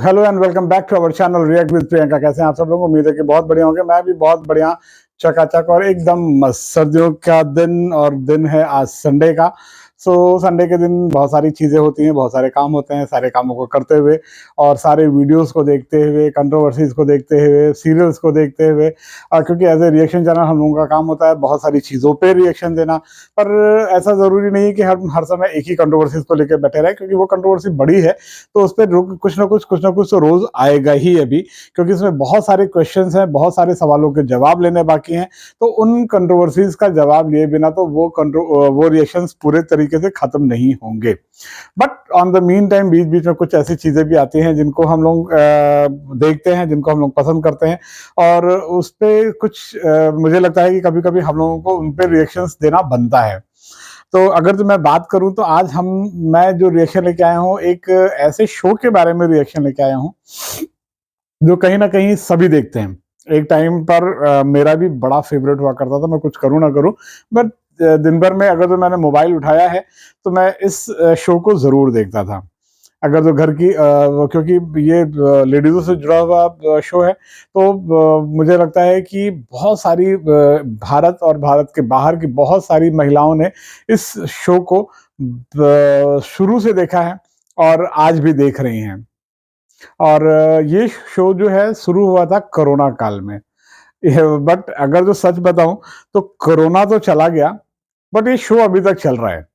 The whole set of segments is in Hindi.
Hello and welcome back to our channel react with Priyanka. कैसे हैं आप सब लोग? उम्मीद है कि बहुत बढ़िया होंगे। मैं भी बहुत बढ़िया, चकाचक और एकदम मस्त। सर्दियों का दिन और दिन है आज संडे का। संडे के दिन बहुत सारी चीज़ें होती हैं, बहुत सारे काम होते हैं। सारे कामों को करते हुए और सारे वीडियोस को देखते हुए, कंट्रोवर्सीज को देखते हुए, सीरियल्स को देखते हुए, क्योंकि एज ए रिएक्शन चैनल हम लोगों का काम होता है बहुत सारी चीज़ों पे रिएक्शन देना। पर ऐसा ज़रूरी नहीं है कि हम हर समय एक ही कंट्रोवर्सीज को लेकर बैठे रहें, क्योंकि वो कंट्रोवर्सी बड़ी है तो उस पर कुछ ना कुछ तो रोज आएगा ही अभी, क्योंकि इसमें बहुत सारे क्वेश्चंस हैं, बहुत सारे सवालों के जवाब लेने बाकी हैं। तो उन कंट्रोवर्सीज का जवाब लिए बिना तो वो रिएक्शंस पूरे तरीके से खत्म नहीं होंगे। But on the mean time बीच बीच में कुछ ऐसी चीजें भी आती हैं जिनको हम लोग देखते हैं, जिनको हम लोग पसंद करते हैं, और उस पर कुछ मुझे लगता है कि कभी कभी हम लोगों को उन पर रिएक्शंस देना बनता है। तो अगर तो मैं बात करूं तो आज मैं जो रिएक्शन लेके आया हूं, एक ऐसे शो के बारे में रिएक्शन लेके आया हूं जो कहीं ना कहीं सभी देखते हैं। एक टाइम पर मेरा भी बड़ा फेवरेट हुआ करता था, मैं कुछ करूं ना करूं, बट दिन भर में अगर तो मैंने मोबाइल उठाया है तो मैं इस शो को जरूर देखता था। अगर तो घर की क्योंकि ये लेडीजों से जुड़ा हुआ शो है, तो मुझे लगता है कि बहुत सारी भारत और भारत के बाहर की बहुत सारी महिलाओं ने इस शो को शुरू से देखा है और आज भी देख रही हैं। और ये शो जो है शुरू हुआ था कोरोना काल में। बट अगर जो सच बताऊं तो कोरोना तो चला गया, बट ये शो अभी तक चल रहा है।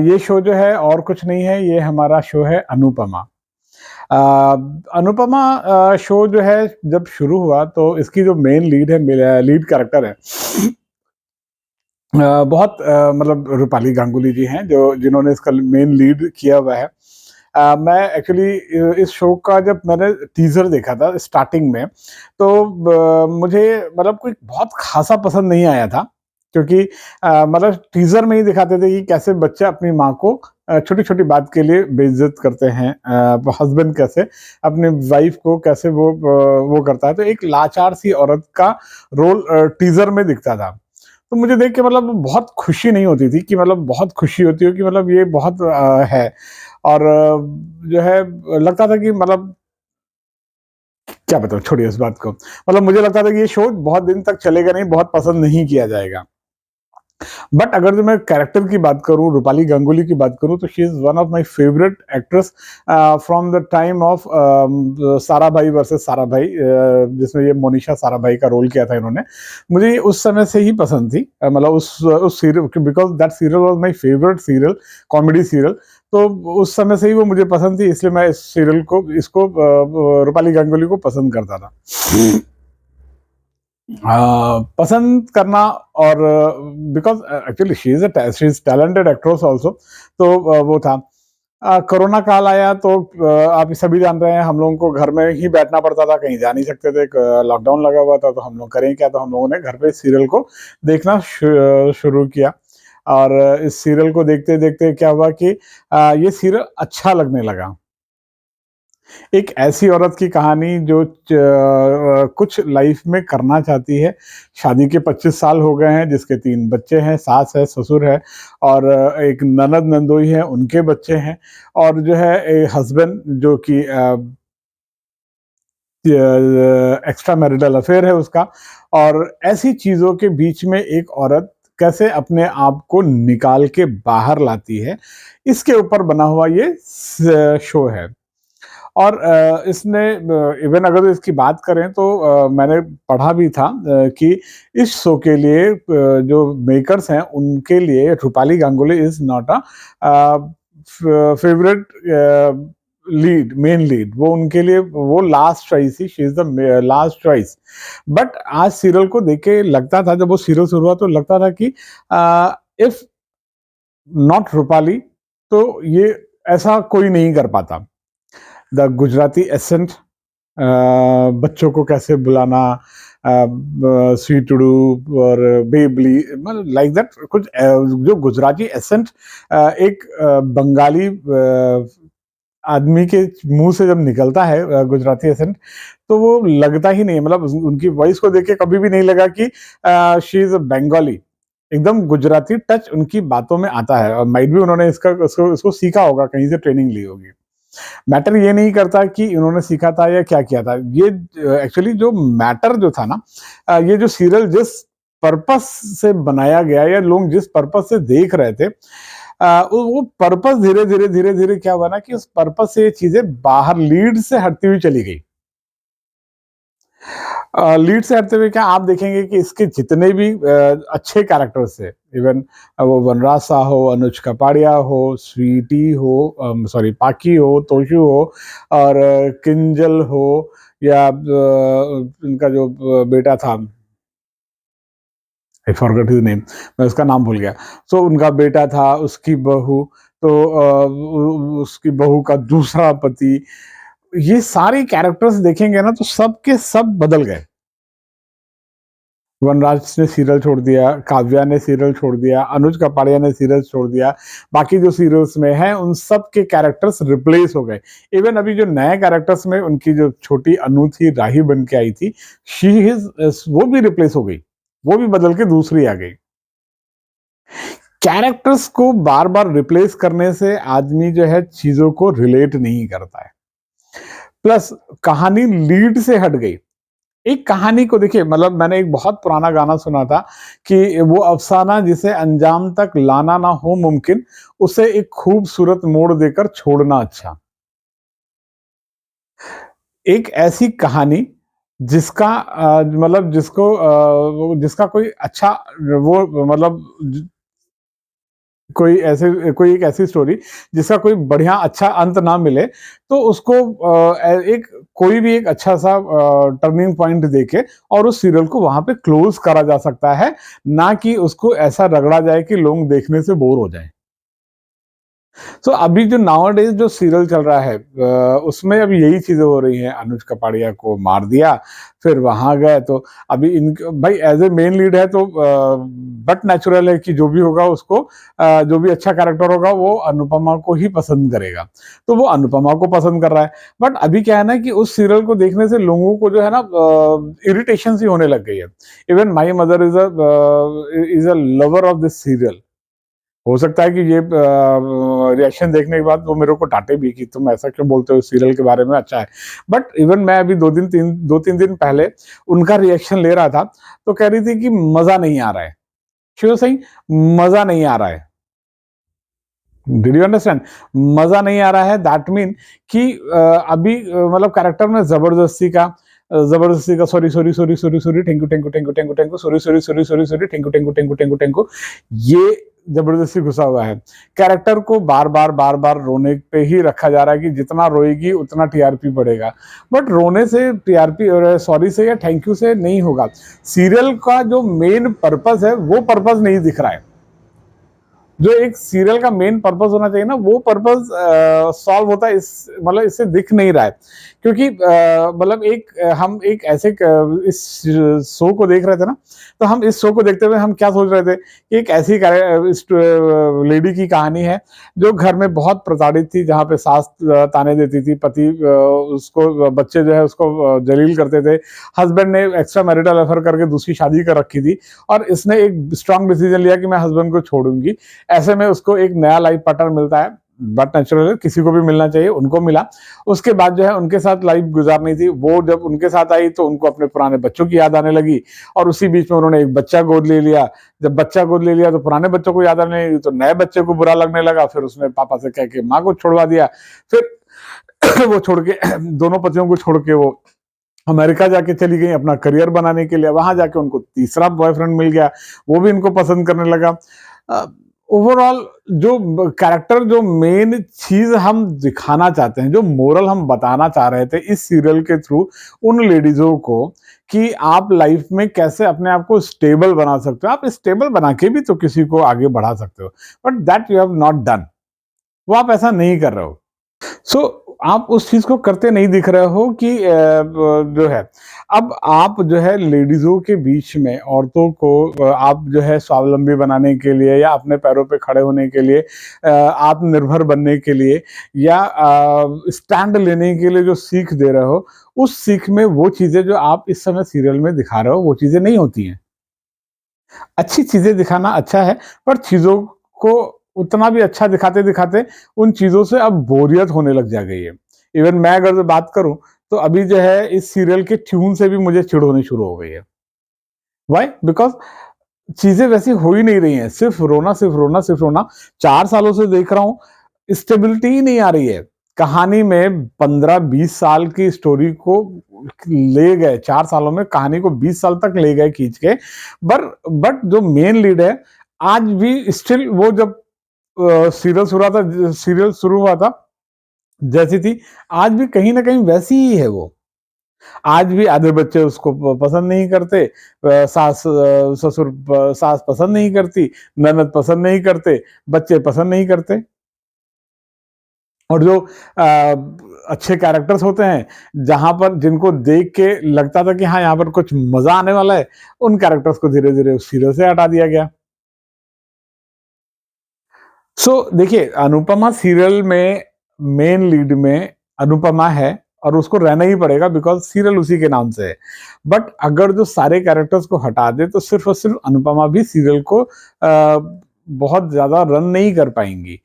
ये शो जो है और कुछ नहीं है, ये हमारा शो है अनुपमा। अ, अनुपमा शो जो है जब शुरू हुआ तो इसकी जो मेन लीड है, लीड कैरेक्टर है, बहुत मतलब रूपाली गांगुली जी हैं जो जिन्होंने इसका मेन लीड किया हुआ है। मैं एक्चुअली इस शो का जब मैंने टीजर देखा था स्टार्टिंग में, तो मुझे मतलब कोई बहुत खासा पसंद नहीं आया था, क्योंकि मतलब टीजर में ही दिखाते थे कि कैसे बच्चे अपनी माँ को छोटी छोटी बात के लिए बेइज्जत करते हैं, हस्बैंड कैसे अपनी वाइफ को कैसे वो करता है। तो एक लाचार सी औरत का रोल टीजर में दिखता था। तो मुझे देख के मतलब बहुत खुशी नहीं होती थी कि मतलब बहुत खुशी होती हो कि मतलब ये बहुत है। और जो है लगता था कि मतलब क्या बताऊँ, छोड़िए उस बात को। मतलब मुझे लगता था कि ये शो बहुत दिन तक चलेगा नहीं, बहुत पसंद नहीं किया जाएगा। बट अगर जो मैं कैरेक्टर की बात करूं, रूपाली गांगुली की बात करूं, तो she is one of my favourite actress from the time of सारा भाई वर्सेस सारा भाई, जिसमें ये मोनिशा सारा भाई का रोल किया था इन्होंने। मुझे ये उस समय से ही पसंद थी, मतलब उस serial, because that serial was my favourite serial, comedy serial. तो उस समय से ही वो मुझे पसंद थी, इसलिए मैं इस सीरियल को इसको रूपाली गांगुली को पसंद करता था। पसंद करना, और because actually she is talented actress also. तो वो था कोरोना काल आया तो आप सभी जान रहे हैं हम लोगों को घर में ही बैठना पड़ता था, कहीं जा नहीं सकते थे, लॉकडाउन लगा हुआ था। तो हम लोग करें क्या, तो हम लोगों ने घर पे सीरियल को देखना शुरू किया। और इस सीरियल को देखते देखते क्या हुआ कि ये सीरियल अच्छा लगने लगा। एक ऐसी औरत की कहानी जो कुछ लाइफ में करना चाहती है। शादी के 25 साल हो गए हैं, जिसके 3 बच्चे हैं, सास है, ससुर है, और एक ननद नंदोई है, उनके बच्चे हैं, और जो है हस्बैंड जो कि एक्स्ट्रा मैरिटल अफेयर है उसका। और ऐसी चीजों के बीच में एक औरत कैसे अपने आप को निकाल के बाहर लाती है, इसके ऊपर बना हुआ ये शो है। और इसने इवन अगर इसकी बात करें तो मैंने पढ़ा भी था कि इस शो के लिए जो मेकर्स हैं उनके लिए Rupali Ganguly is not a favourite lead, main lead. वो उनके लिए वो लास्ट चॉइस थी, she is the last choice. But आज सीरियल को देख के लगता था, जब वो सीरियल शुरू हुआ तो लगता था कि इफ नॉट रूपाली तो ये ऐसा कोई नहीं कर पाता। द गुजराती एसेंट, बच्चों को कैसे बुलाना, स्वीटुडू और बेबली, मतलब लाइक दैट कुछ जो गुजराती एसेंट एक बंगाली आदमी के मुंह से जब निकलता है गुजराती एसेंट, तो वो लगता ही नहीं, मतलब उनकी वॉइस को देख के कभी भी नहीं लगा कि शी इज अ बंगाली। एकदम गुजराती टच उनकी बातों में आता है, और माइट भी उन्होंने इसको सीखा होगा, कहीं से ट्रेनिंग ली होगी। मैटर ये नहीं करता कि इन्होंने सीखा था या क्या किया था। ये एक्चुअली जो मैटर जो था ना, ये जो सीरियल जिस पर्पस से बनाया गया या लोग जिस पर्पस से देख रहे थे, वो पर्पस धीरे-धीरे क्या हुआ ना कि उस पर्पस से ये चीज़ें बाहर लीड से हटती हुई चली गई। लीड से हटते हुए क्या आप देखेंगे कि इसके जितने भी अच्छे कैरेक्टर्स थे, इवन वो वनराज शाह हो, अनुज कपाड़िया हो, स्वीटी हो, सॉरी पाकी हो, तोशु हो और किंजल हो या इनका जो बेटा था, आई फॉरगॉट हिज नेम, मैं उसका नाम भूल गया। सो उनका बेटा था, उसकी बहू, तो उसकी बहू का दूसरा पति, ये सारे कैरेक्टर्स देखेंगे ना तो सब के सब बदल गए। वनराज ने सीरियल छोड़ दिया, काव्या ने सीरियल छोड़ दिया, अनुज कपाड़िया ने सीरियल छोड़ दिया, बाकी जो सीरियल्स में हैं उन सब के कैरेक्टर्स रिप्लेस हो गए। इवन अभी जो नए कैरेक्टर्स में उनकी जो छोटी अनु थी, राही बन के आई थी, शी इज वो भी रिप्लेस हो गई, वो भी बदल के दूसरी आ गई। कैरेक्टर्स को बार-बार रिप्लेस करने से आदमी जो है चीज़ों को रिलेट नहीं करता है। प्लस कहानी लीड से हट गई। एक कहानी को देखिए, मतलब मैंने एक बहुत पुराना गाना सुना था कि वो अफ़साना जिसे अंजाम तक लाना ना हो मुमकिन, उसे एक खूबसूरत मोड़ देकर छोड़ना अच्छा। एक ऐसी कहानी जिसका मतलब जिसको वो जिसका कोई अच्छा वो मतलब ज कोई एक ऐसी स्टोरी जिसका कोई बढ़िया अच्छा अंत ना मिले, तो उसको एक कोई भी एक अच्छा-सा टर्निंग पॉइंट देके और उस सीरियल को वहाँ पे क्लोज़ करा जा सकता है, ना कि उसको ऐसा रगड़ा जाए कि लोग देखने से बोर हो जाएँ। तो अभी जो नाउ-अ-डेज़ जो सीरियल चल रहा है, उसमें अभी यही चीज़ें हो रही हैं, अनुज कपाड़िया को मार दिया, फिर वहाँ गए तो अभी इनक भाई एज़ अ मेन लीड है तो बट नेचुरल है कि जो भी होगा उसको जो भी अच्छा कैरेक्टर होगा वो अनुपमा को ही पसंद करेगा। तो वो अनुपमा को पसंद कर रहा है। बट अभी क्या है ना कि उस सीरियल को देखने से लोगों को जो है ना इरिटेशन सी होने लग गई है। Even my mother is a lover of this serial. हो सकता है कि ये रिएक्शन देखने के बाद वो मेरे को डाँटे भी कि तुम ऐसा क्यों बोलते हो, सीरियल के बारे में अच्छा है। बट इवन मैं अभी 2-3 दिन पहले उनका रिएक्शन ले रहा था, तो कह रही थी कि मज़ा नहीं आ रहा है। शी वाज़ सेइंग मज़ा नहीं आ रहा है। Did you understand? मज़ा नहीं आ रहा है दैट मीन कि अभी मतलब कैरेक्टर में ज़बरदस्ती का sorry, thank you, sorry, thank you, ये ज़बरदस्ती घुसा हुआ है। कैरेक्टर को बार-बार रोने पे ही रखा जा रहा है कि जितना रोएगी उतना टीआरपी बढ़ेगा। बट रोने से टीआरपी और सॉरी से या थैंक यू से नहीं होगा। सीरियल का जो मेन पर्पस है, वो पर्पस नहीं दिख रहा है। जो एक सीरियल का मेन पर्पस होना चाहिए ना, वो पर्पस सॉल्व होता है इस मतलब इससे दिख नहीं रहा है। क्योंकि मतलब हम एक ऐसे इस शो को देख रहे थे ना, तो हम इस शो को देखते हुए हम क्या सोच रहे थे कि एक ऐसी इस लेडी की कहानी है जो घर में बहुत प्रताड़ित थी, जहाँ पे सास ताने देती थी, पति उसको बच्चे जो है उसको जलील करते थे, हस्बैंड ने एक्स्ट्रा मैरिटल अफेयर करके दूसरी शादी कर रखी थी और इसने एक स्ट्रांग डिसीजन लिया कि मैं हस्बैंड को छोड़ूंगी। ऐसे में उसको एक नया लाइफ पार्टनर मिलता है, बट नेचुरली किसी को भी मिलना चाहिए, उनको मिला। उसके बाद जो है उनके साथ लाइफ गुजारनी थी, वो जब उनके साथ आई तो उनको अपने पुराने बच्चों की याद आने लगी और उसी बीच में उन्होंने एक बच्चा गोद ले लिया। जब बच्चा गोद ले लिया तो पुराने बच्चों को याद आने लगी, तो नए बच्चे को बुरा लगने लगा, फिर उसने पापा से कह के माँ को छुड़वा दिया। फिर वो छोड़ के दोनों पतियों को छोड़ के वो अमेरिका जाके चली गई अपना करियर बनाने के लिए। वहां जाके उनको तीसरा बॉयफ्रेंड मिल गया, वो भी इनको पसंद करने लगा। ओवरऑल जो कैरेक्टर जो मेन चीज हम दिखाना चाहते हैं, जो मोरल हम बताना चाह रहे थे इस सीरियल के थ्रू उन लेडीजों को, कि आप लाइफ में कैसे अपने आप को स्टेबल बना सकते हो। आप स्टेबल बना के भी तो किसी को आगे बढ़ा सकते हो, but that you have not done. वो आप ऐसा नहीं कर रहे हो। सो आप उस चीज को करते नहीं दिख रहे हो कि जो है अब आप जो है लेडीजों के बीच में औरतों को आप जो है स्वावलंबी बनाने के लिए या अपने पैरों पे खड़े होने के लिए, आत्मनिर्भर बनने के लिए या स्टैंड लेने के लिए जो सीख दे रहे हो, उस सीख में वो चीजें जो आप इस समय सीरियल में दिखा रहे हो वो चीजें नहीं होती हैं। अच्छी चीजें दिखाना अच्छा है, पर चीजों को उतना भी अच्छा दिखाते दिखाते उन चीजों से अब बोरियत होने लग जा गई है। इवन मैं अगर बात करूं तो अभी जो है इस सीरियल के ट्यून से भी मुझे चिढ़ होनी शुरू हो गई है। वाई? बिकॉज चीजें वैसी हो ही नहीं रही हैं, सिर्फ रोना सिर्फ रोना सिर्फ रोना। 4 सालों से देख रहा हूं, स्टेबिलिटी ही नहीं आ रही है। कहानी में 15-20 साल की स्टोरी को ले गए, 4 सालों में कहानी को 20 साल तक ले गए खींच के। बट जो मेन लीड है आज भी स्टिल वो जब सीरियल शुरू हुआ था जैसी थी, आज भी कहीं ना कहीं वैसी ही है वो। आज भी आधे बच्चे उसको पसंद नहीं करते, सास पसंद नहीं करती, ननद पसंद नहीं करते, बच्चे पसंद नहीं करते। और जो अच्छे कैरेक्टर्स होते हैं, जहां पर जिनको देख के लगता था कि हाँ यहाँ पर कुछ मजा आने वाला है, उन कैरेक्टर्स को धीरे धीरे उस सीरियल से हटा दिया गया। देखिए, अनुपमा सीरियल में मेन लीड में अनुपमा है और उसको रहना ही पड़ेगा बिकॉज सीरियल उसी के नाम से है। बट अगर जो सारे कैरेक्टर्स को हटा दे तो सिर्फ और सिर्फ अनुपमा भी सीरियल को बहुत ज्यादा रन नहीं कर पाएंगी।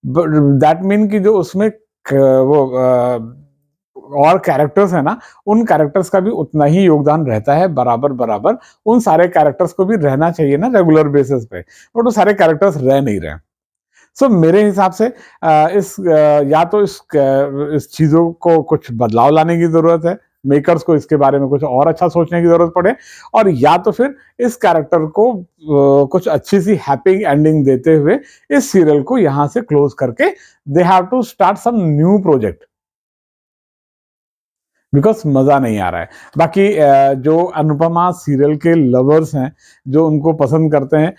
दैट मीन कि जो उसमें वो और कैरेक्टर्स है ना, उन कैरेक्टर्स का भी उतना ही योगदान रहता है बराबर बराबर। उन सारे कैरेक्टर्स को भी रहना चाहिए ना रेगुलर बेसिस पे, बट वो सारे कैरेक्टर्स रह नहीं रहे। मेरे हिसाब से या तो इस चीजों को कुछ बदलाव लाने की जरूरत है, मेकर्स को इसके बारे में कुछ और अच्छा सोचने की जरूरत पड़े, और या तो फिर इस कैरेक्टर को कुछ अच्छी सी हैप्पी एंडिंग देते हुए इस सीरियल को यहां से क्लोज करके they have to start some new project, because मजा नहीं आ रहा है। बाकी जो अनुपमा सीरियल के लवर्स हैं, जो उनको पसंद करते हैं,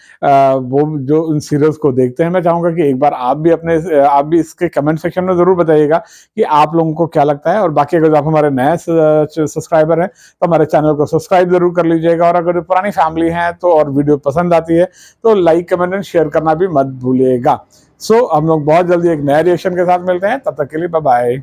वो जो उन सीरियल्स को देखते हैं, मैं चाहूंगा कि एक बार आप भी इसके कमेंट सेक्शन में जरूर बताइएगा कि आप लोगों को क्या लगता है। और बाकी अगर आप हमारे नए सब्सक्राइबर हैं तो हमारे चैनल को सब्सक्राइब जरूर कर लीजिएगा, और अगर पुरानी फैमिली है तो और वीडियो पसंद आती है तो लाइक कमेंट एंड शेयर करना भी मत भूलिएगा। हम लोग बहुत जल्दी एक नए रिएक्शन के साथ मिलते हैं, तब तक के लिए बाय बाय।